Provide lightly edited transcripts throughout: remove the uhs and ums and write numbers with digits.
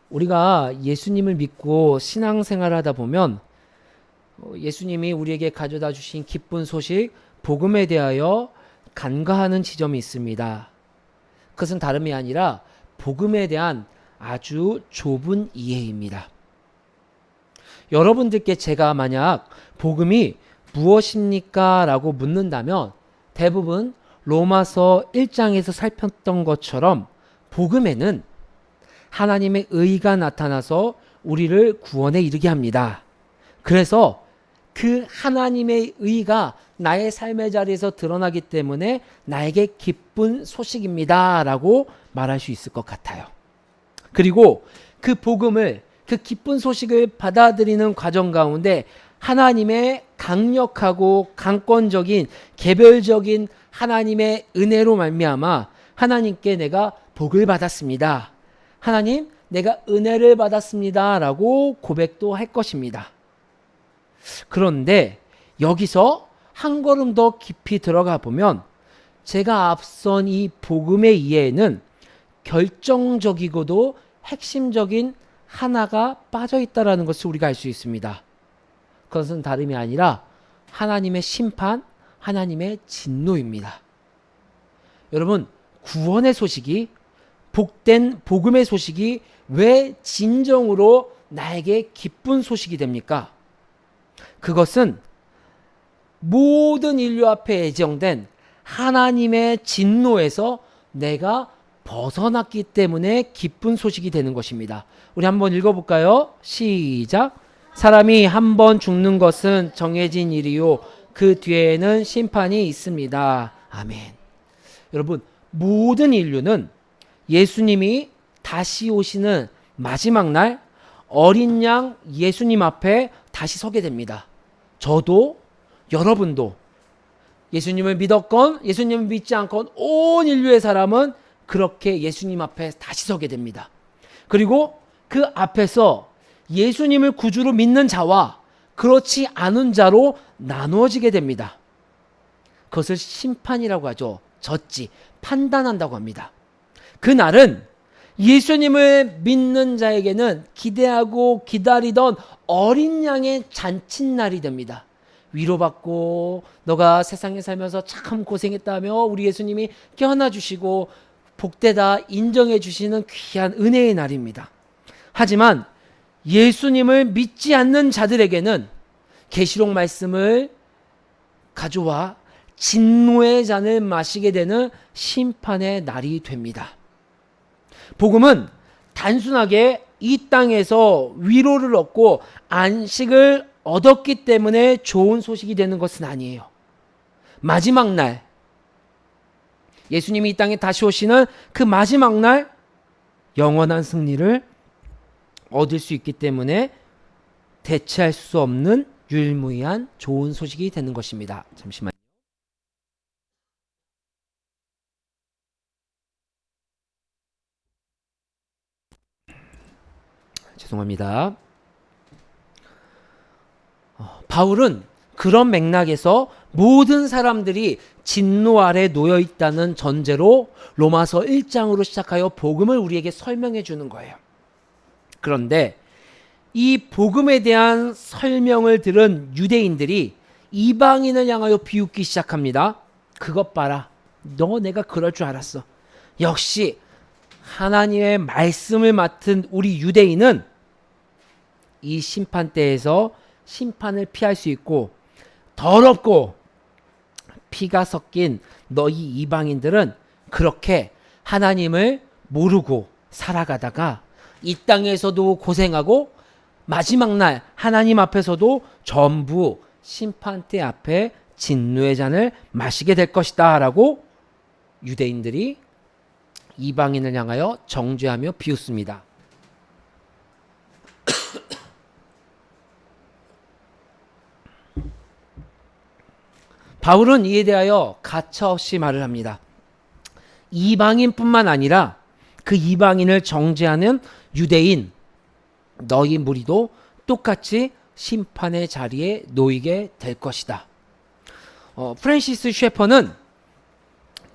우리가 예수님을 믿고 신앙생활을 하다 보면 예수님이 우리에게 가져다 주신 기쁜 소식, 복음에 대하여 간과하는 지점이 있습니다. 그것은 다름이 아니라 복음에 대한 아주 좁은 이해입니다. 여러분들께 제가 만약 복음이 무엇입니까? 라고 묻는다면 대부분 로마서 1장에서 살폈던 것처럼 복음에는 하나님의 의가 나타나서 우리를 구원에 이르게 합니다. 그래서 그 하나님의 의가 나의 삶의 자리에서 드러나기 때문에 나에게 기쁜 소식입니다. 라고 말할 수 있을 것 같아요. 그리고 그 복음을, 그 기쁜 소식을 받아들이는 과정 가운데 하나님의 강력하고 강권적인 개별적인 하나님의 은혜로 말미암아 하나님께 내가 복을 받았습니다. 하나님, 내가 은혜를 받았습니다. 라고 고백도 할 것입니다. 그런데 여기서 한 걸음 더 깊이 들어가 보면 제가 앞선 이 복음의 이해에는 결정적이고도 핵심적인 하나가 빠져 있다는 것을 우리가 알 수 있습니다. 그것은 다름이 아니라 하나님의 심판, 하나님의 진노입니다. 여러분, 구원의 소식이, 복된 복음의 소식이 왜 진정으로 나에게 기쁜 소식이 됩니까? 그것은 모든 인류 앞에 예정된 하나님의 진노에서 내가 벗어났기 때문에 기쁜 소식이 되는 것입니다. 우리 한번 읽어볼까요? 시작. 사람이 한 번 죽는 것은 정해진 일이요 그 뒤에는 심판이 있습니다. 아멘. 여러분, 모든 인류는 예수님이 다시 오시는 마지막 날 어린 양 예수님 앞에 다시 서게 됩니다. 저도 여러분도 예수님을 믿었건 예수님을 믿지 않건 온 인류의 사람은 그렇게 예수님 앞에 다시 서게 됩니다. 그리고 그 앞에서 예수님을 구주로 믿는 자와 그렇지 않은 자로 나누어지게 됩니다. 그것을 심판이라고 하죠. 졌지, 판단한다고 합니다. 그날은 예수님을 믿는 자에게는 기대하고 기다리던 어린 양의 잔칫날이 됩니다. 위로받고 너가 세상에 살면서 참 고생했다며 우리 예수님이 껴안아주시고 복되다 인정해 주시는 귀한 은혜의 날입니다. 하지만 예수님을 믿지 않는 자들에게는 계시록 말씀을 가져와 진노의 잔을 마시게 되는 심판의 날이 됩니다. 복음은 단순하게 이 땅에서 위로를 얻고 안식을 얻었기 때문에 좋은 소식이 되는 것은 아니에요. 마지막 날, 예수님이 이 땅에 다시 오시는 그 마지막 날 영원한 승리를 얻을 수 있기 때문에 대체할 수 없는 유일무이한 좋은 소식이 되는 것입니다. 잠시만요. 죄송합니다. 바울은 그런 맥락에서 모든 사람들이 진노 아래 놓여 있다는 전제로 로마서 1장으로 시작하여 복음을 우리에게 설명해 주는 거예요. 그런데 이 복음에 대한 설명을 들은 유대인들이 이방인을 향하여 비웃기 시작합니다. 그것 봐라. 너 내가 그럴 줄 알았어. 역시 하나님의 말씀을 맡은 우리 유대인은 이 심판대에서 심판을 피할 수 있고 더럽고 피가 섞인 너희 이방인들은 그렇게 하나님을 모르고 살아가다가 이 땅에서도 고생하고 마지막 날 하나님 앞에서도 전부 심판대 앞에 진노의 잔을 마시게 될 것이다 라고 유대인들이 이방인을 향하여 정죄하며 비웃습니다. 바울은 이에 대하여 가차없이 말을 합니다. 이방인뿐만 아니라 그 이방인을 정죄하는 유대인 너희 무리도 똑같이 심판의 자리에 놓이게 될 것이다. 프랜시스 셰퍼는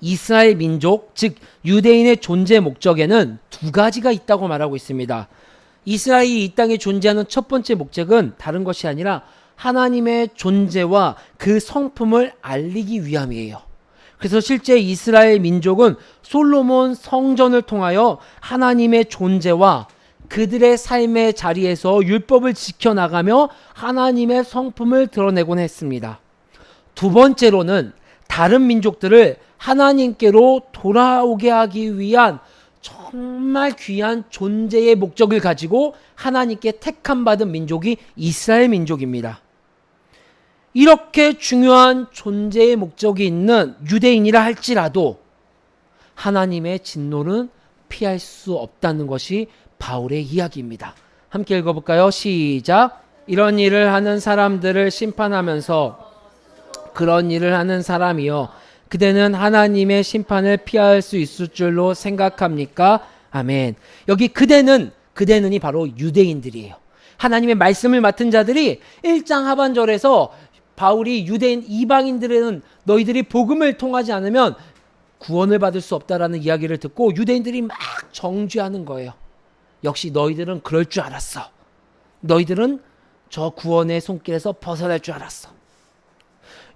이스라엘 민족, 즉 유대인의 존재 목적에는 두 가지가 있다고 말하고 있습니다. 이스라엘이 이 땅에 존재하는 첫 번째 목적은 다른 것이 아니라 하나님의 존재와 그 성품을 알리기 위함이에요. 그래서 실제 이스라엘 민족은 솔로몬 성전을 통하여 하나님의 존재와 그들의 삶의 자리에서 율법을 지켜나가며 하나님의 성품을 드러내곤 했습니다. 두 번째로는 다른 민족들을 하나님께로 돌아오게 하기 위한 정말 귀한 존재의 목적을 가지고 하나님께 택함 받은 민족이 이스라엘 민족입니다. 이렇게 중요한 존재의 목적이 있는 유대인이라 할지라도 하나님의 진노는 피할 수 없다는 것이 바울의 이야기입니다. 함께 읽어볼까요? 시작. 이런 일을 하는 사람들을 심판하면서 그런 일을 하는 사람이요 그대는 하나님의 심판을 피할 수 있을 줄로 생각합니까? 아멘. 여기 그대는이 바로 유대인들이에요. 하나님의 말씀을 맡은 자들이 1장 하반절에서 바울이 유대인 이방인들은 너희들이 복음을 통하지 않으면 구원을 받을 수 없다라는 이야기를 듣고 유대인들이 막 정죄하는 거예요. 역시 너희들은 그럴 줄 알았어. 너희들은 저 구원의 손길에서 벗어날 줄 알았어.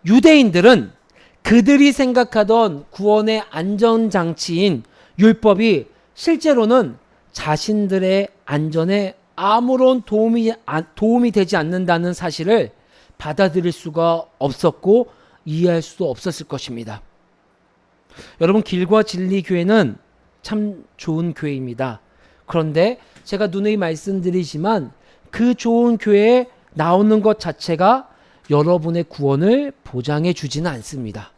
유대인들은 그들이 생각하던 구원의 안전장치인 율법이 실제로는 자신들의 안전에 아무런 도움이 되지 않는다는 사실을 받아들일 수가 없었고 이해할 수도 없었을 것입니다. 여러분, 길과 진리 교회는 참 좋은 교회입니다. 그런데 제가 누누이 말씀드리지만 그 좋은 교회에 나오는 것 자체가 여러분의 구원을 보장해 주지는 않습니다.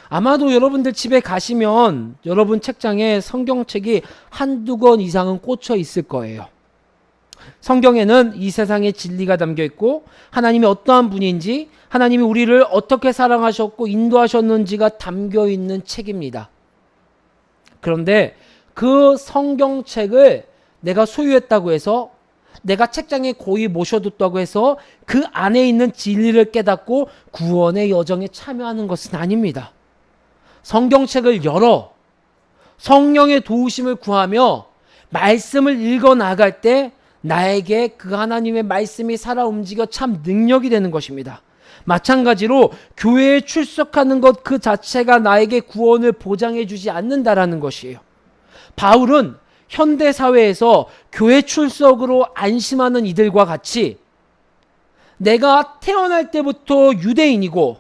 아마도 여러분들 집에 가시면 여러분 책장에 성경책이 한두 권 이상은 꽂혀 있을 거예요. 성경에는 이 세상의 진리가 담겨 있고 하나님이 어떠한 분인지, 하나님이 우리를 어떻게 사랑하셨고 인도하셨는지가 담겨 있는 책입니다. 그런데 그 성경책을 내가 소유했다고 해서, 내가 책장에 고이 모셔뒀다고 해서 그 안에 있는 진리를 깨닫고 구원의 여정에 참여하는 것은 아닙니다. 성경책을 열어 성령의 도우심을 구하며 말씀을 읽어 나갈 때 나에게 그 하나님의 말씀이 살아 움직여 참 능력이 되는 것입니다. 마찬가지로 교회에 출석하는 것 그 자체가 나에게 구원을 보장해 주지 않는다라는 것이에요. 바울은 현대 사회에서 교회 출석으로 안심하는 이들과 같이 내가 태어날 때부터 유대인이고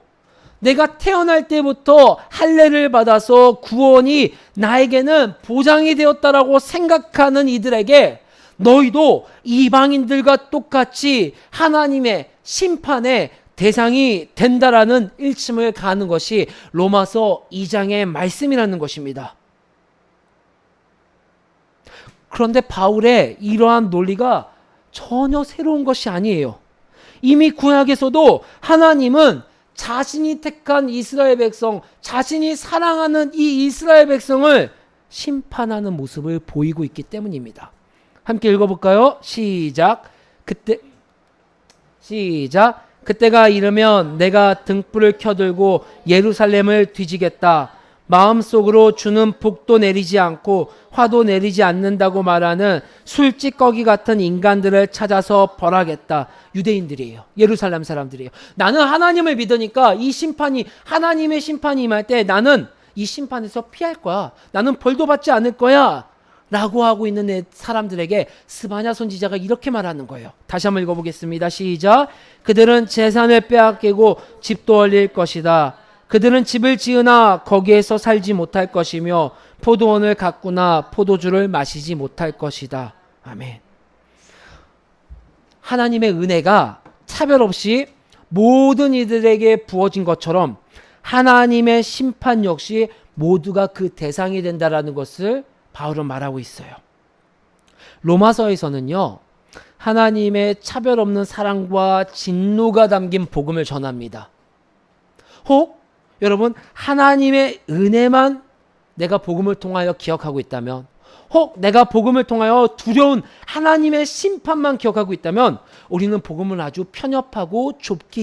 내가 태어날 때부터 할례를 받아서 구원이 나에게는 보장이 되었다라고 생각하는 이들에게 너희도 이방인들과 똑같이 하나님의 심판의 대상이 된다라는 일침을 가하는 것이 로마서 2장의 말씀이라는 것입니다. 그런데 바울의 이러한 논리가 전혀 새로운 것이 아니에요. 이미 구약에서도 하나님은 자신이 택한 이스라엘 백성, 자신이 사랑하는 이 이스라엘 백성을 심판하는 모습을 보이고 있기 때문입니다. 함께 읽어볼까요? 시작. 그때가 이르면 내가 등불을 켜들고 예루살렘을 뒤지겠다. 마음속으로 주는 복도 내리지 않고 화도 내리지 않는다고 말하는 술찌꺼기 같은 인간들을 찾아서 벌하겠다. 유대인들이에요. 예루살렘 사람들이에요. 나는 하나님을 믿으니까 이 심판이, 하나님의 심판이 임할 때 나는 이 심판에서 피할 거야. 나는 벌도 받지 않을 거야. 라고 하고 있는 사람들에게 스바냐 선지자가 이렇게 말하는 거예요. 다시 한번 읽어보겠습니다. 시작. 그들은 재산을 빼앗기고 집도 얼릴 것이다. 그들은 집을 지으나 거기에서 살지 못할 것이며 포도원을 가꾸나 포도주를 마시지 못할 것이다. 아멘. 하나님의 은혜가 차별 없이 모든 이들에게 부어진 것처럼 하나님의 심판 역시 모두가 그 대상이 된다라는 것을 바울은 말하고 있어요. 로마서에서는요, 하나님의 차별 없는 사랑과 진노가 담긴 복음을 전합니다. 혹 여러분, 하나님의 은혜만 내가 복음을 통하여 기억하고 있다면, 혹 내가 복음을 통하여 두려운 하나님의 심판만 기억하고 있다면 우리는 복음을 아주 편협하고 좁게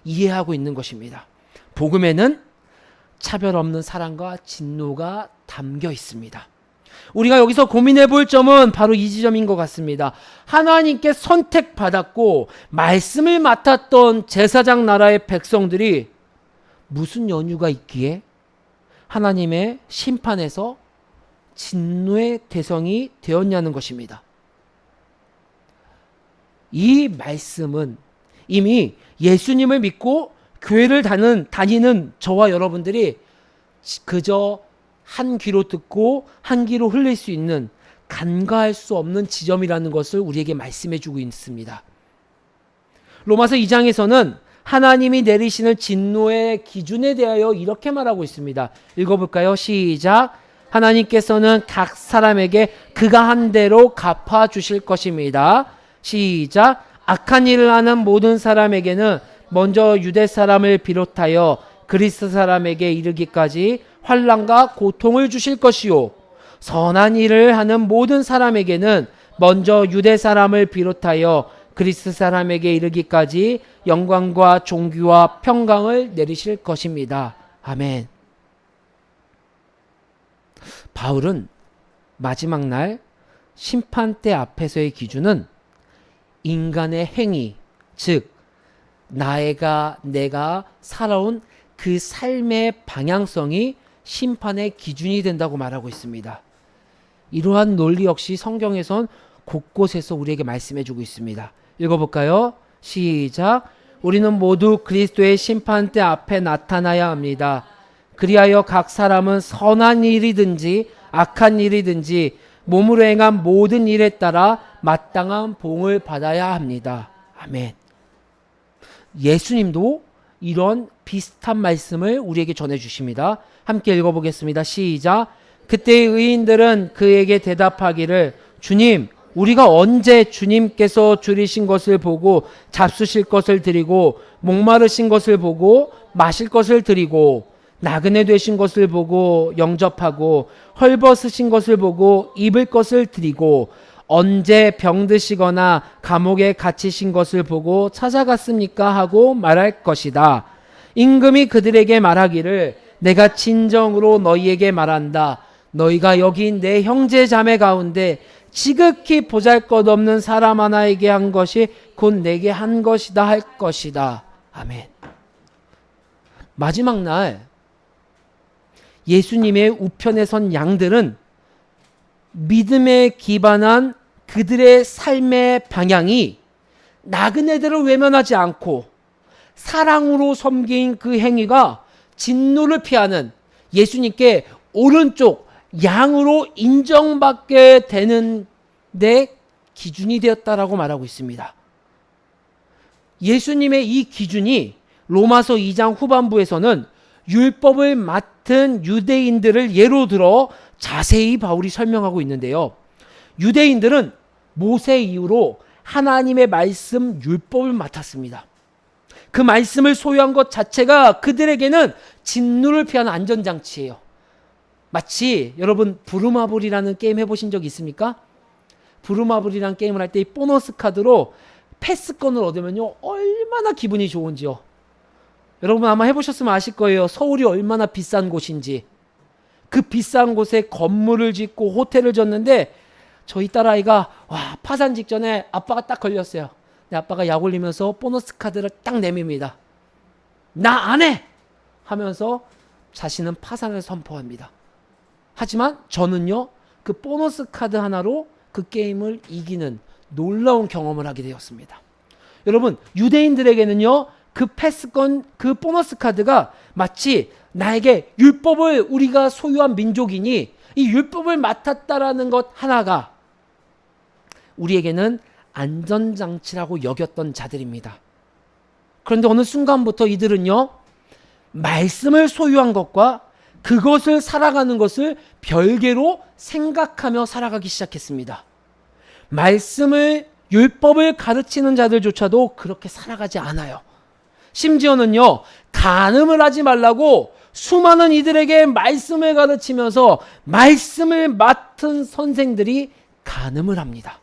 이해하고 있는 것입니다. 복음에는 차별 없는 사랑과 진노가 담겨 있습니다. 우리가 여기서 고민해 볼 점은 바로 이 지점인 것 같습니다. 하나님께 선택받았고 말씀을 맡았던 제사장 나라의 백성들이 무슨 연유가 있기에 하나님의 심판에서 진노의 대상이 되었냐는 것입니다. 이 말씀은 이미 예수님을 믿고 교회를 다니는 저와 여러분들이 그저 한 귀로 듣고 한 귀로 흘릴 수 있는 간과할 수 없는 지점이라는 것을 우리에게 말씀해 주고 있습니다. 로마서 2장에서는 하나님이 내리시는 진노의 기준에 대하여 이렇게 말하고 있습니다. 읽어볼까요? 시작. 하나님께서는 각 사람에게 그가 한 대로 갚아 주실 것입니다. 시작. 악한 일을 하는 모든 사람에게는 먼저 유대 사람을 비롯하여 그리스 사람에게 이르기까지 환난과 고통을 주실 것이요, 선한 일을 하는 모든 사람에게는 먼저 유대 사람을 비롯하여 그리스 사람에게 이르기까지 영광과 존귀와 평강을 내리실 것입니다. 아멘. 바울은 마지막 날 심판대 앞에서의 기준은 인간의 행위, 즉 내가 살아온 그 삶의 방향성이 심판의 기준이 된다고 말하고 있습니다. 이러한 논리 역시 성경에선 곳곳에서 우리에게 말씀해 주고 있습니다. 읽어볼까요? 시작. 우리는 모두 그리스도의 심판대 앞에 나타나야 합니다. 그리하여 각 사람은 선한 일이든지 악한 일이든지 몸으로 행한 모든 일에 따라 마땅한 봉을 받아야 합니다. 아멘. 예수님도 이런 비슷한 말씀을 우리에게 전해주십니다. 함께 읽어보겠습니다. 시작. 그때 의인들은 그에게 대답하기를 주님, 우리가 언제 주님께서 줄이신 것을 보고 잡수실 것을 드리고 목마르신 것을 보고 마실 것을 드리고 나그네 되신 것을 보고 영접하고 헐벗으신 것을 보고 입을 것을 드리고 언제 병드시거나 감옥에 갇히신 것을 보고 찾아갔습니까? 하고 말할 것이다. 임금이 그들에게 말하기를 내가 진정으로 너희에게 말한다. 너희가 여기 내 형제 자매 가운데 지극히 보잘것없는 사람 하나에게 한 것이 곧 내게 한 것이다 할 것이다. 아멘. 마지막 날 예수님의 우편에 선 양들은 믿음에 기반한 그들의 삶의 방향이 나그네들을 외면하지 않고 사랑으로 섬긴 그 행위가 진노를 피하는 예수님께 오른쪽 양으로 인정받게 되는 데 기준이 되었다라고 말하고 있습니다. 예수님의 이 기준이 로마서 2장 후반부에서는 율법을 맡은 유대인들을 예로 들어 자세히 바울이 설명하고 있는데요. 유대인들은 모세 이후로 하나님의 말씀 율법을 맡았습니다. 그 말씀을 소유한 것 자체가 그들에게는 진노를 피하는 안전장치예요. 마치 여러분 부루마블이라는 게임 해보신 적 있습니까? 부루마블이라는 게임을 할 때 이 보너스 카드로 패스권을 얻으면요 얼마나 기분이 좋은지요. 여러분 아마 해보셨으면 아실 거예요. 서울이 얼마나 비싼 곳인지. 그 비싼 곳에 건물을 짓고 호텔을 졌는데 저희 딸아이가 파산 직전에 아빠가 딱 걸렸어요. 근데 아빠가 약 올리면서 보너스 카드를 딱 내밉니다. 나 안 해! 하면서 자신은 파산을 선포합니다. 하지만 저는요 그 보너스 카드 하나로 그 게임을 이기는 놀라운 경험을 하게 되었습니다. 여러분 유대인들에게는요 그 패스권 그 보너스 카드가 마치 나에게 율법을 우리가 소유한 민족이니 이 율법을 맡았다라는 것 하나가 우리에게는 안전장치라고 여겼던 자들입니다. 그런데 어느 순간부터 이들은요 말씀을 소유한 것과 그것을 살아가는 것을 별개로 생각하며 살아가기 시작했습니다. 말씀을 율법을 가르치는 자들조차도 그렇게 살아가지 않아요. 심지어는요 간음을 하지 말라고 수많은 이들에게 말씀을 가르치면서 말씀을 맡은 선생들이 간음을 합니다.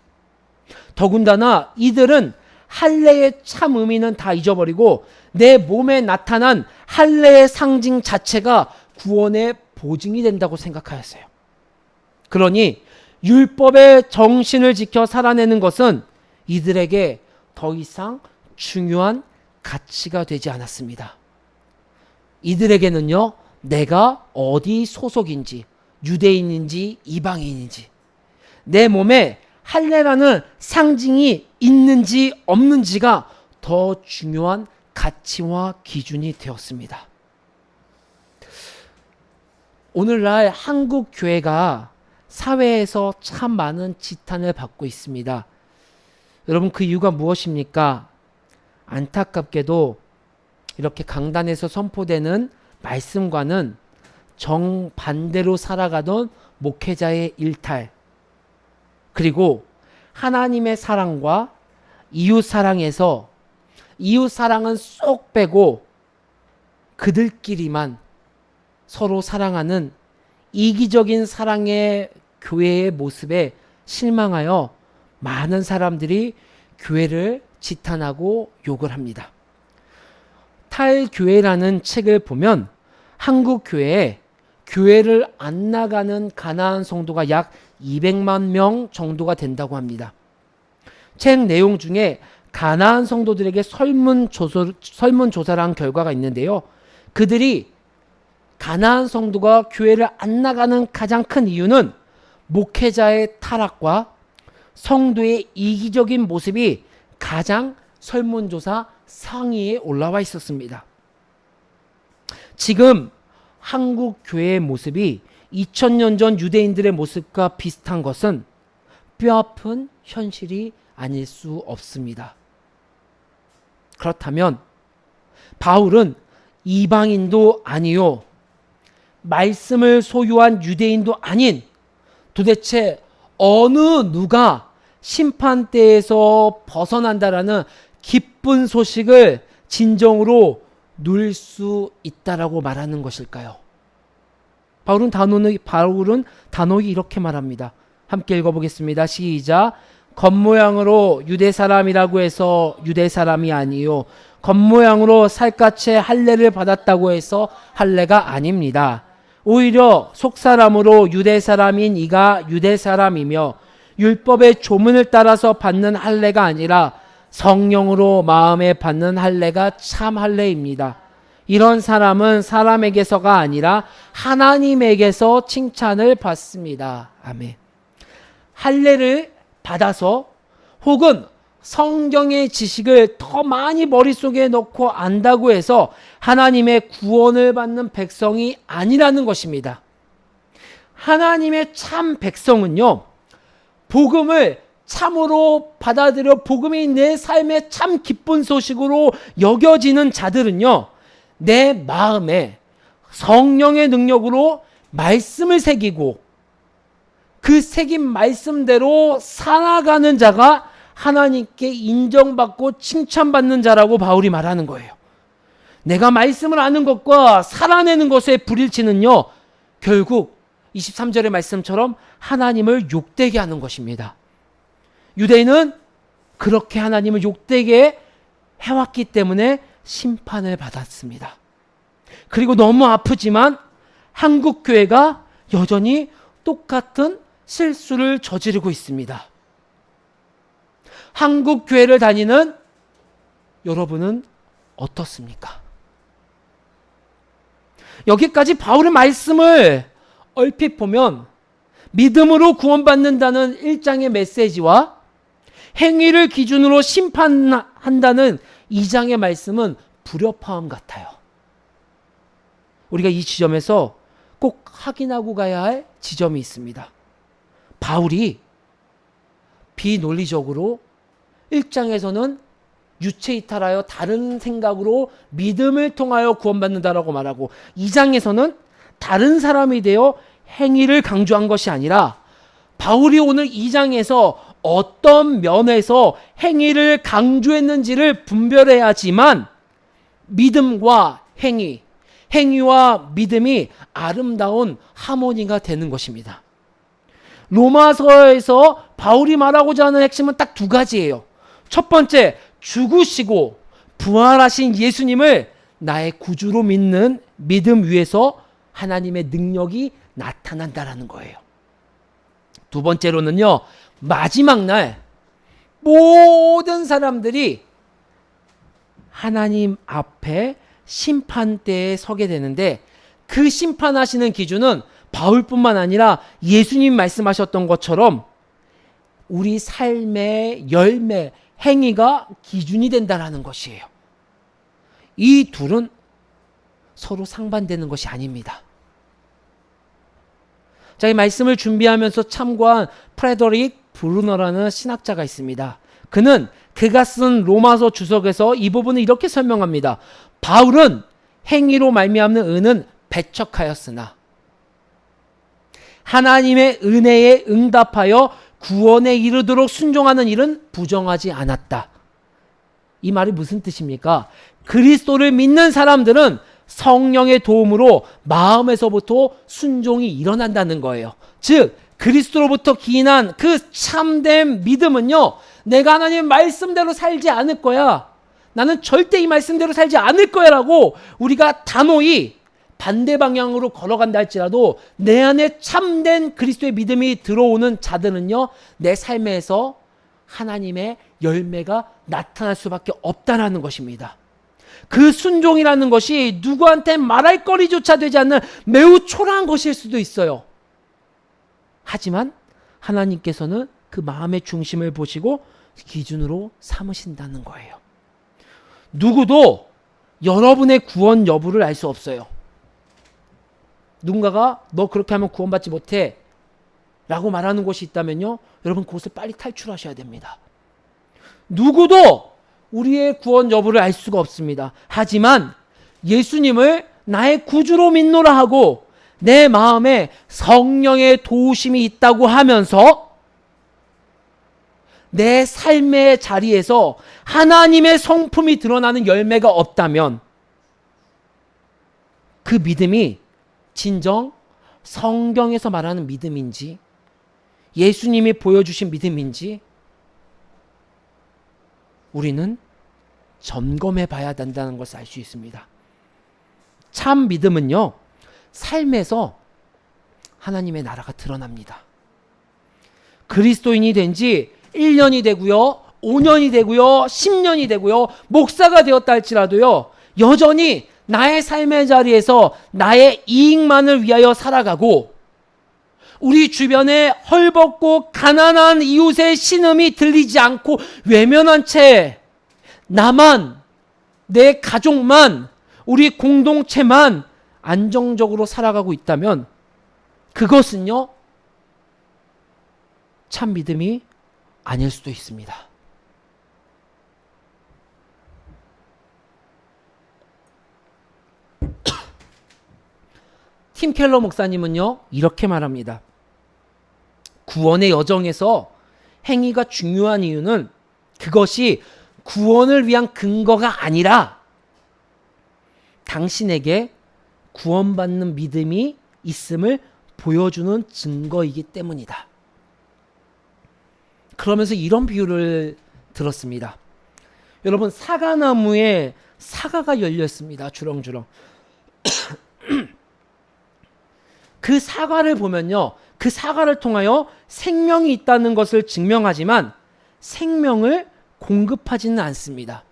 더군다나 이들은 할례의 참 의미는 다 잊어버리고 내 몸에 나타난 할례의 상징 자체가 구원의 보증이 된다고 생각하였어요. 그러니 율법의 정신을 지켜 살아내는 것은 이들에게 더 이상 중요한 가치가 되지 않았습니다. 이들에게는요, 내가 어디 소속인지, 유대인인지 이방인인지, 내 몸에 할례라는 상징이 있는지 없는지가 더 중요한 가치와 기준이 되었습니다. 오늘날 한국 교회가 사회에서 참 많은 지탄을 받고 있습니다. 여러분, 그 이유가 무엇입니까? 안타깝게도 이렇게 강단에서 선포되는 말씀과는 정반대로 살아가던 목회자의 일탈, 그리고 하나님의 사랑과 이웃 사랑에서 이웃 사랑은 쏙 빼고 그들끼리만 서로 사랑하는 이기적인 사랑의 교회의 모습에 실망하여 많은 사람들이 교회를 지탄하고 욕을 합니다. 탈교회라는 책을 보면 한국 교회에 교회를 안 나가는 가나안 성도가 약 200만 명 정도가 된다고 합니다. 책 내용 중에 가나안 성도들에게 설문조사를 한 결과가 있는데요. 그들이 가나안 성도가 교회를 안 나가는 가장 큰 이유는 목회자의 타락과 성도의 이기적인 모습이 가장 설문조사 상위에 올라와 있었습니다. 지금 한국 교회의 모습이 2000년 전 유대인들의 모습과 비슷한 것은 뼈아픈 현실이 아닐 수 없습니다. 그렇다면 바울은 이방인도 아니요, 말씀을 소유한 유대인도 아닌 도대체 어느 누가 심판대에서 벗어난다라는 기쁜 소식을 진정으로 누릴 수 있다라고 말하는 것일까요? 바울은 단호히 이렇게 말합니다. 함께 읽어보겠습니다. 시작. 겉모양으로 유대 사람이라고 해서 유대 사람이 아니요, 겉모양으로 살갗에 할례를 받았다고 해서 할례가 아닙니다. 오히려 속사람으로 유대 사람인 이가 유대 사람이며 율법의 조문을 따라서 받는 할례가 아니라 성령으로 마음에 받는 할례가 참 할례입니다. 이런 사람은 사람에게서가 아니라 하나님에게서 칭찬을 받습니다. 아멘. 할례를 받아서 혹은 성경의 지식을 더 많이 머릿속에 넣고 안다고 해서 하나님의 구원을 받는 백성이 아니라는 것입니다. 하나님의 참 백성은요, 복음을 참으로 받아들여 복음이 내 삶의 참 기쁜 소식으로 여겨지는 자들은요, 내 마음에 성령의 능력으로 말씀을 새기고 그 새긴 말씀대로 살아가는 자가 하나님께 인정받고 칭찬받는 자라고 바울이 말하는 거예요. 내가 말씀을 아는 것과 살아내는 것의 불일치는요, 결국 23절의 말씀처럼 하나님을 욕되게 하는 것입니다. 유대인은 그렇게 하나님을 욕되게 해왔기 때문에 심판을 받았습니다. 그리고 너무 아프지만 한국 교회가 여전히 똑같은 실수를 저지르고 있습니다. 한국 교회를 다니는 여러분은 어떻습니까? 여기까지 바울의 말씀을 얼핏 보면 믿음으로 구원받는다는 1장의 메시지와 행위를 기준으로 심판한다는 2장의 말씀은 불협화음 같아요. 우리가 이 지점에서 꼭 확인하고 가야 할 지점이 있습니다. 바울이 비논리적으로 1장에서는 유체이탈하여 다른 생각으로 믿음을 통하여 구원받는다라고 말하고 2장에서는 다른 사람이 되어 행위를 강조한 것이 아니라 바울이 오늘 2장에서 어떤 면에서 행위를 강조했는지를 분별해야지만 믿음과 행위와 믿음이 아름다운 하모니가 되는 것입니다. 로마서에서 바울이 말하고자 하는 핵심은 딱 두 가지예요. 첫 번째, 죽으시고 부활하신 예수님을 나의 구주로 믿는 믿음 위에서 하나님의 능력이 나타난다라는 거예요. 두 번째로는요, 마지막 날 모든 사람들이 하나님 앞에 심판대에 서게 되는데, 그 심판하시는 기준은 바울뿐만 아니라 예수님 말씀하셨던 것처럼 우리 삶의 열매, 행위가 기준이 된다라는 것이에요. 이 둘은 서로 상반되는 것이 아닙니다. 자, 이 말씀을 준비하면서 참고한 프레더릭 브루너라는 신학자가 있습니다. 그가 쓴 로마서 주석에서 이 부분을 이렇게 설명합니다. 바울은 행위로 말미암는 의는 배척하였으나 하나님의 은혜에 응답하여 구원에 이르도록 순종하는 일은 부정하지 않았다. 이 말이 무슨 뜻입니까? 그리스도를 믿는 사람들은 성령의 도움으로 마음에서부터 순종이 일어난다는 거예요. 즉 그리스도로부터 기인한 그 참된 믿음은요, 내가 하나님의 말씀대로 살지 않을 거야, 나는 절대 이 말씀대로 살지 않을 거야 라고 우리가 단호히 반대 방향으로 걸어간다 할지라도 내 안에 참된 그리스도의 믿음이 들어오는 자들은요, 내 삶에서 하나님의 열매가 나타날 수밖에 없다는 것입니다. 그 순종이라는 것이 누구한테 말할 거리조차 되지 않는 매우 초라한 것일 수도 있어요. 하지만 하나님께서는 그 마음의 중심을 보시고 기준으로 삼으신다는 거예요. 누구도 여러분의 구원 여부를 알 수 없어요. 누군가가 너 그렇게 하면 구원받지 못해 라고 말하는 곳이 있다면요, 여러분 그곳을 빨리 탈출하셔야 됩니다. 누구도 우리의 구원 여부를 알 수가 없습니다. 하지만 예수님을 나의 구주로 믿노라 하고 내 마음에 성령의 도우심이 있다고 하면서 내 삶의 자리에서 하나님의 성품이 드러나는 열매가 없다면 그 믿음이 진정 성경에서 말하는 믿음인지 예수님이 보여주신 믿음인지 우리는 점검해 봐야 된다는 것을 알 수 있습니다. 참 믿음은요, 삶에서 하나님의 나라가 드러납니다. 그리스도인이 된 지 1년이 되고요, 5년이 되고요, 10년이 되고요, 목사가 되었다 할지라도요, 여전히 나의 삶의 자리에서 나의 이익만을 위하여 살아가고 우리 주변에 헐벗고 가난한 이웃의 신음이 들리지 않고 외면한 채 나만, 내 가족만, 우리 공동체만 안정적으로 살아가고 있다면 그것은요, 참 믿음이 아닐 수도 있습니다. 팀 켈러 목사님은요, 이렇게 말합니다. 구원의 여정에서 행위가 중요한 이유는 그것이 구원을 위한 근거가 아니라 당신에게 구원받는 믿음이 있음을 보여주는 증거이기 때문이다. 그러면서 이런 비유를 들었습니다. 여러분, 사과나무에 사과가 열렸습니다. 주렁주렁. 그 사과를 보면요, 그 사과를 통하여 생명이 있다는 것을 증명하지만 생명을 공급하지는 않습니다.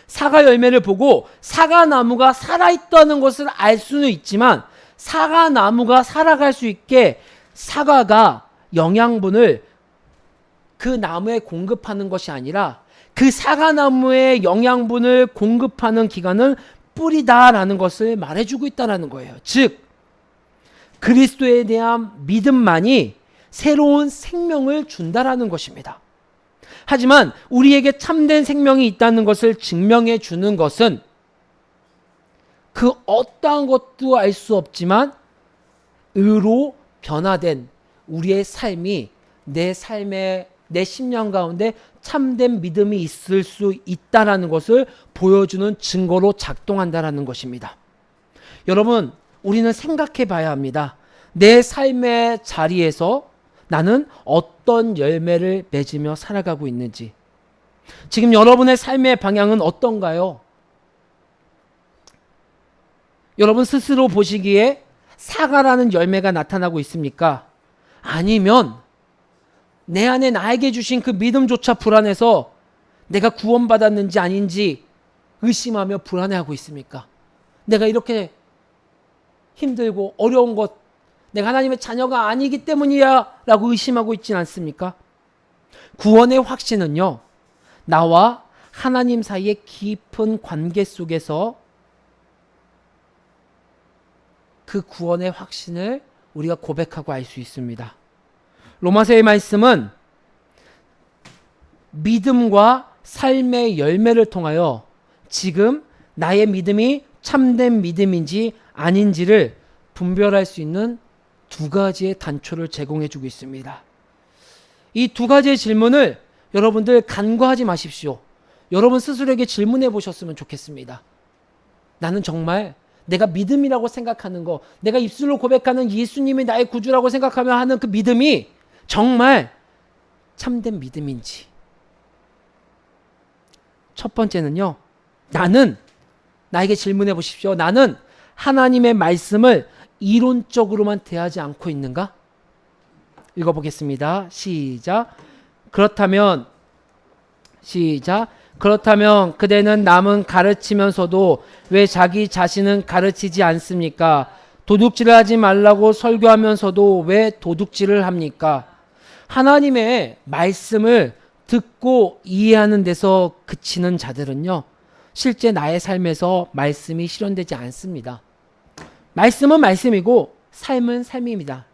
사과 열매를 보고 사과나무가 살아있다는 것을 알 수는 있지만 사과나무가 살아갈 수 있게 사과가 영양분을 그 나무에 공급하는 것이 아니라 그 사과나무에 영양분을 공급하는 기관은 뿌리다라는 것을 말해주고 있다는 거예요. 즉 그리스도에 대한 믿음만이 새로운 생명을 준다라는 것입니다. 하지만 우리에게 참된 생명이 있다는 것을 증명해 주는 것은 그 어떠한 것도 알 수 없지만 의로 변화된 우리의 삶이 내 삶의 내 심령 가운데 참된 믿음이 있을 수 있다라는 것을 보여주는 증거로 작동한다라는 것입니다. 여러분, 우리는 생각해 봐야 합니다. 내 삶의 자리에서 나는 어떤 열매를 맺으며 살아가고 있는지. 지금 여러분의 삶의 방향은 어떤가요? 여러분 스스로 보시기에 사과라는 열매가 나타나고 있습니까? 아니면 내 안에 나에게 주신 그 믿음조차 불안해서 내가 구원받았는지 아닌지 의심하며 불안해하고 있습니까? 내가 이렇게 힘들고 어려운 것, 내가 하나님의 자녀가 아니기 때문이야 라고 의심하고 있진 않습니까? 구원의 확신은요, 나와 하나님 사이의 깊은 관계 속에서 그 구원의 확신을 우리가 고백하고 알 수 있습니다. 로마서의 말씀은 믿음과 삶의 열매를 통하여 지금 나의 믿음이 참된 믿음인지 아닌지를 분별할 수 있는 두 가지의 단초를 제공해 주고 있습니다. 이 두 가지의 질문을 여러분들 간과하지 마십시오. 여러분 스스로에게 질문해 보셨으면 좋겠습니다. 나는 정말 내가 믿음이라고 생각하는 거, 내가 입술로 고백하는 예수님이 나의 구주라고 생각하며 하는 그 믿음이 정말 참된 믿음인지. 첫 번째는요, 나에게 질문해 보십시오. 나는 하나님의 말씀을 이론적으로만 대하지 않고 있는가? 읽어보겠습니다. 시작. 그렇다면 그대는 남은 가르치면서도 왜 자기 자신은 가르치지 않습니까? 도둑질을 하지 말라고 설교하면서도 왜 도둑질을 합니까? 하나님의 말씀을 듣고 이해하는 데서 그치는 자들은요, 실제 나의 삶에서 말씀이 실현되지 않습니다. 말씀은 말씀이고 삶은 삶입니다.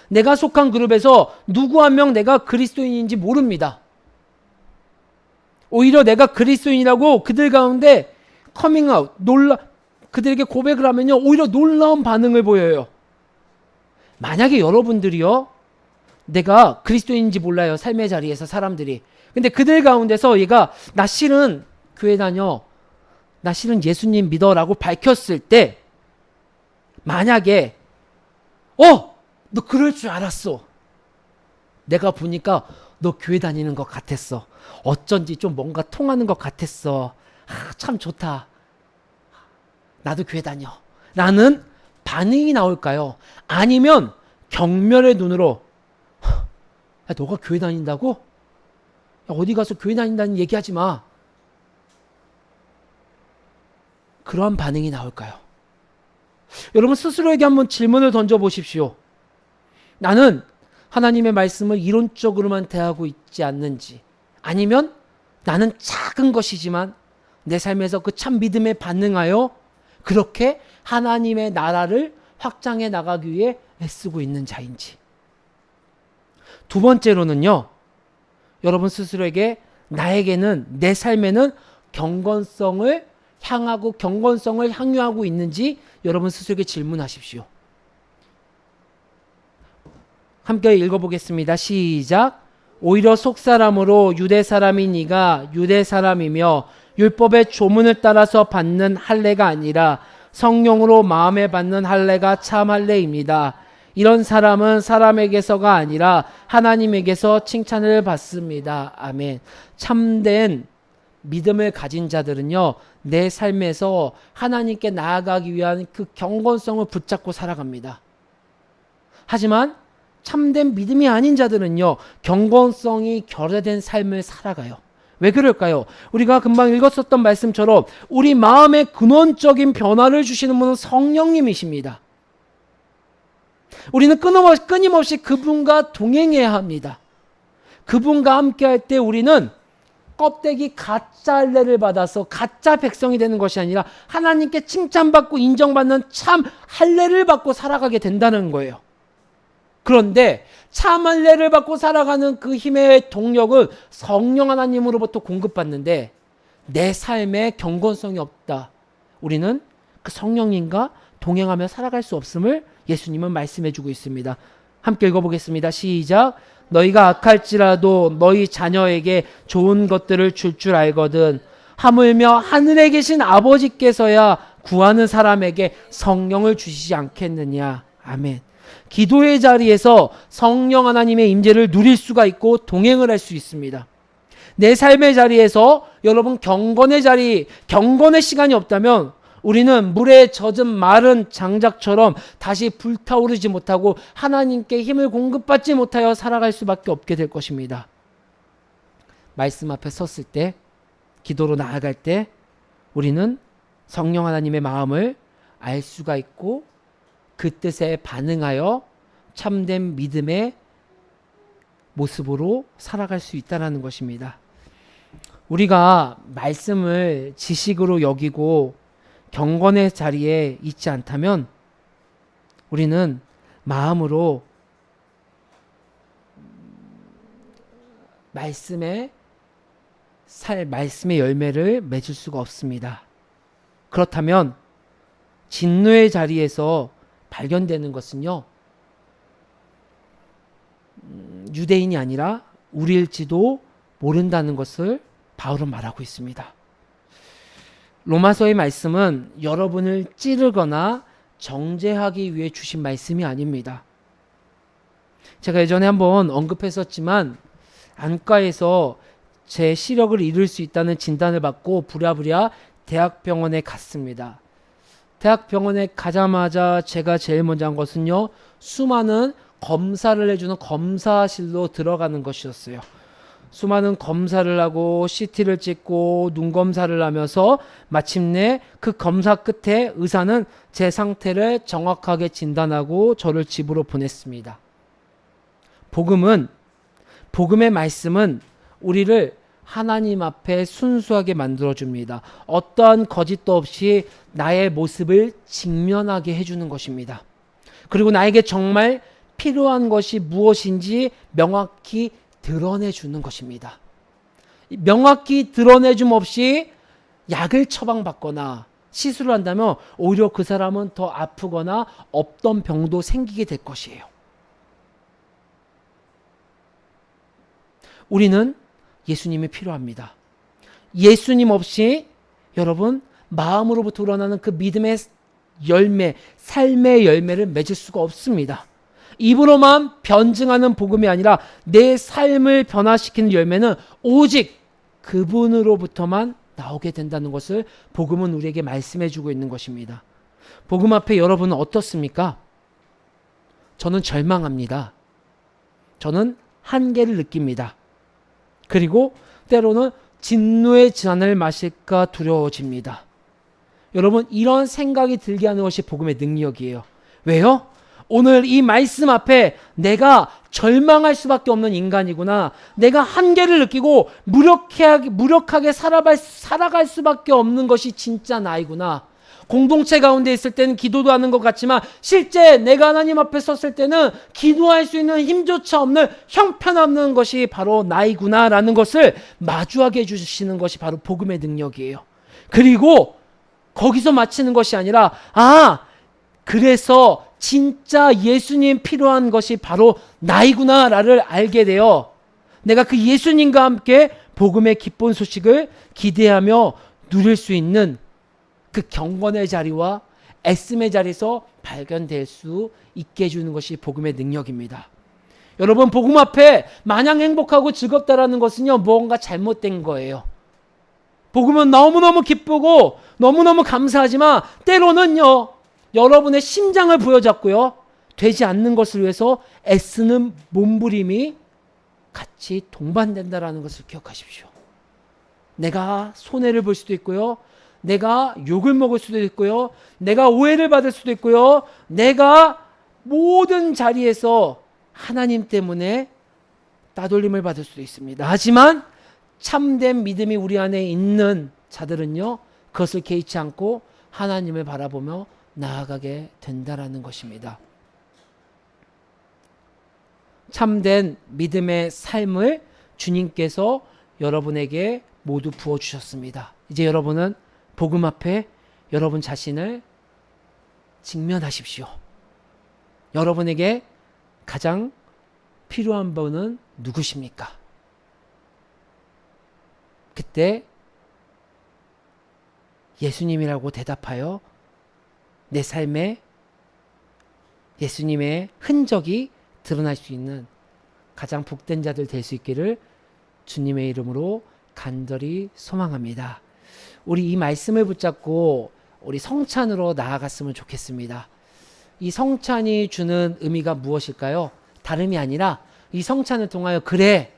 내가 속한 그룹에서 누구 한 명 내가 그리스도인인지 모릅니다. 오히려 내가 그리스도인이라고 그들 가운데 커밍아웃, 그들에게 고백을 하면요, 오히려 놀라운 반응을 보여요. 만약에 여러분들이요, 내가 그리스도인인지 몰라요, 삶의 자리에서 사람들이. 근데 그들 가운데서 얘가 나 실은 교회 다녀, 나 실은 예수님 믿어 라고 밝혔을 때, 만약에 너 그럴 줄 알았어, 내가 보니까 너 교회 다니는 것 같았어, 어쩐지 좀 뭔가 통하는 것 같았어, 참 좋다, 나도 교회 다녀 라는 반응이 나올까요? 아니면 경멸의 눈으로 야, 너가 교회 다닌다고? 야, 어디 가서 교회 다닌다는 얘기하지 마, 그러한 반응이 나올까요? 여러분 스스로에게 한번 질문을 던져보십시오. 나는 하나님의 말씀을 이론적으로만 대하고 있지 않는지, 아니면 나는 작은 것이지만 내 삶에서 그 참 믿음에 반응하여 그렇게 하나님의 나라를 확장해 나가기 위해 애쓰고 있는 자인지. 두 번째로는요, 여러분 스스로에게 나에게는, 내 삶에는 경건성을 향유하고 있는지 여러분 스스로에게 질문하십시오. 함께 읽어보겠습니다. 시작. 오히려 속사람으로 유대 사람인 네가 유대 사람이며 율법의 조문을 따라서 받는 할례가 아니라 성령으로 마음에 받는 할례가 참 할례입니다. 이런 사람은 사람에게서가 아니라 하나님에게서 칭찬을 받습니다. 아멘. 참된 믿음을 가진 자들은요, 내 삶에서 하나님께 나아가기 위한 그 경건성을 붙잡고 살아갑니다. 하지만 참된 믿음이 아닌 자들은요, 경건성이 결여된 삶을 살아가요. 왜 그럴까요? 우리가 금방 읽었었던 말씀처럼 우리 마음의 근원적인 변화를 주시는 분은 성령님이십니다. 우리는 끊임없이 그분과 동행해야 합니다. 그분과 함께 할 때 우리는 껍데기 가짜 할례를 받아서 가짜 백성이 되는 것이 아니라 하나님께 칭찬받고 인정받는 참 할례를 받고 살아가게 된다는 거예요. 그런데 참 할례를 받고 살아가는 그 힘의 동력은 성령 하나님으로부터 공급받는데 내 삶에 경건성이 없다. 우리는 그 성령님과 동행하며 살아갈 수 없음을 예수님은 말씀해주고 있습니다. 함께 읽어보겠습니다. 시작. 너희가 악할지라도 너희 자녀에게 좋은 것들을 줄 알거든 하물며 하늘에 계신 아버지께서야 구하는 사람에게 성령을 주시지 않겠느냐. 아멘. 기도의 자리에서 성령 하나님의 임재를 누릴 수가 있고 동행을 할 수 있습니다. 내 삶의 자리에서 여러분 경건의 시간이 없다면 우리는 물에 젖은 마른 장작처럼 다시 불타오르지 못하고 하나님께 힘을 공급받지 못하여 살아갈 수밖에 없게 될 것입니다. 말씀 앞에 섰을 때, 기도로 나아갈 때 우리는 성령 하나님의 마음을 알 수가 있고 그 뜻에 반응하여 참된 믿음의 모습으로 살아갈 수 있다는 것입니다. 우리가 말씀을 지식으로 여기고 경건의 자리에 있지 않다면 우리는 마음으로 말씀의 열매를 맺을 수가 없습니다. 그렇다면 진노의 자리에서 발견되는 것은요, 유대인이 아니라 우리일지도 모른다는 것을 바울은 말하고 있습니다. 로마서의 말씀은 여러분을 찌르거나 정죄하기 위해 주신 말씀이 아닙니다. 제가 예전에 한번 언급했었지만 안과에서 제 시력을 잃을 수 있다는 진단을 받고 부랴부랴 대학병원에 갔습니다. 대학병원에 가자마자 제가 제일 먼저 한 것은요, 수많은 검사를 해주는 검사실로 들어가는 것이었어요. 수많은 검사를 하고 CT를 찍고 눈 검사를 하면서 마침내 그 검사 끝에 의사는 제 상태를 정확하게 진단하고 저를 집으로 보냈습니다. 복음의 말씀은 우리를 하나님 앞에 순수하게 만들어줍니다. 어떠한 거짓도 없이 나의 모습을 직면하게 해주는 것입니다. 그리고 나에게 정말 필요한 것이 무엇인지 명확히 드러내주는 것입니다. 명확히 드러내줌 없이 약을 처방받거나 시술을 한다면 오히려 그 사람은 더 아프거나 없던 병도 생기게 될 것이에요. 우리는 예수님이 필요합니다. 예수님 없이 여러분 마음으로부터 우러나는 그 믿음의 열매, 삶의 열매를 맺을 수가 없습니다. 입으로만 변증하는 복음이 아니라 내 삶을 변화시키는 열매는 오직 그분으로부터만 나오게 된다는 것을 복음은 우리에게 말씀해 주고 있는 것입니다. 복음 앞에 여러분은 어떻습니까? 저는 절망합니다. 저는 한계를 느낍니다. 그리고 때로는 진노의 잔을 마실까 두려워집니다. 여러분, 이런 생각이 들게 하는 것이 복음의 능력이에요. 왜요? 오늘 이 말씀 앞에 내가 절망할 수밖에 없는 인간이구나, 내가 한계를 느끼고 무력하게 살아갈 수밖에 없는 것이 진짜 나이구나, 공동체 가운데 있을 때는 기도도 하는 것 같지만 실제 내가 하나님 앞에 섰을 때는 기도할 수 있는 힘조차 없는 형편없는 것이 바로 나이구나 라는 것을 마주하게 해주시는 것이 바로 복음의 능력이에요. 그리고 거기서 마치는 것이 아니라 그래서 진짜 예수님 필요한 것이 바로 나이구나를 알게 되어 내가 그 예수님과 함께 복음의 기쁜 소식을 기대하며 누릴 수 있는 그 경건의 자리와 애씀의 자리에서 발견될 수 있게 해주는 것이 복음의 능력입니다. 여러분, 복음 앞에 마냥 행복하고 즐겁다라는 것은요, 뭔가 잘못된 거예요. 복음은 너무너무 기쁘고 너무너무 감사하지만 때로는요, 여러분의 심장을 부여잡고요, 되지 않는 것을 위해서 애쓰는 몸부림이 같이 동반된다라는 것을 기억하십시오. 내가 손해를 볼 수도 있고요, 내가 욕을 먹을 수도 있고요, 내가 오해를 받을 수도 있고요, 내가 모든 자리에서 하나님 때문에 따돌림을 받을 수도 있습니다. 하지만 참된 믿음이 우리 안에 있는 자들은요, 그것을 개의치 않고 하나님을 바라보며 나아가게 된다라는 것입니다. 참된 믿음의 삶을 주님께서 여러분에게 모두 부어주셨습니다. 이제 여러분은 복음 앞에 여러분 자신을 직면하십시오. 여러분에게 가장 필요한 분은 누구십니까? 그때 예수님이라고 대답하여 내 삶에 예수님의 흔적이 드러날 수 있는 가장 복된 자들 될 수 있기를 주님의 이름으로 간절히 소망합니다. 우리 이 말씀을 붙잡고 우리 성찬으로 나아갔으면 좋겠습니다. 이 성찬이 주는 의미가 무엇일까요? 다름이 아니라 이 성찬을 통하여 그래,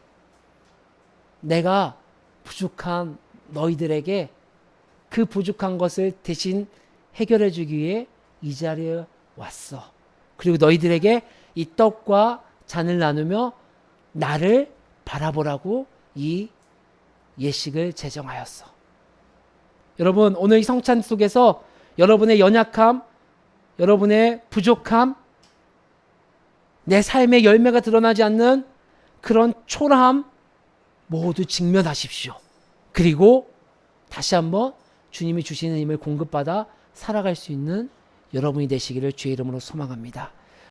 내가 부족한 너희들에게 그 부족한 것을 대신 해결해 주기 위해 이 자리에 왔어. 그리고 너희들에게 이 떡과 잔을 나누며 나를 바라보라고 이 예식을 제정하였어. 여러분, 오늘 이 성찬 속에서 여러분의 연약함, 여러분의 부족함, 내 삶의 열매가 드러나지 않는 그런 초라함 모두 직면하십시오. 그리고 다시 한번 주님이 주시는 힘을 공급받아 살아갈 수 있는 여러분이 되시기를 주의 이름으로 소망합니다.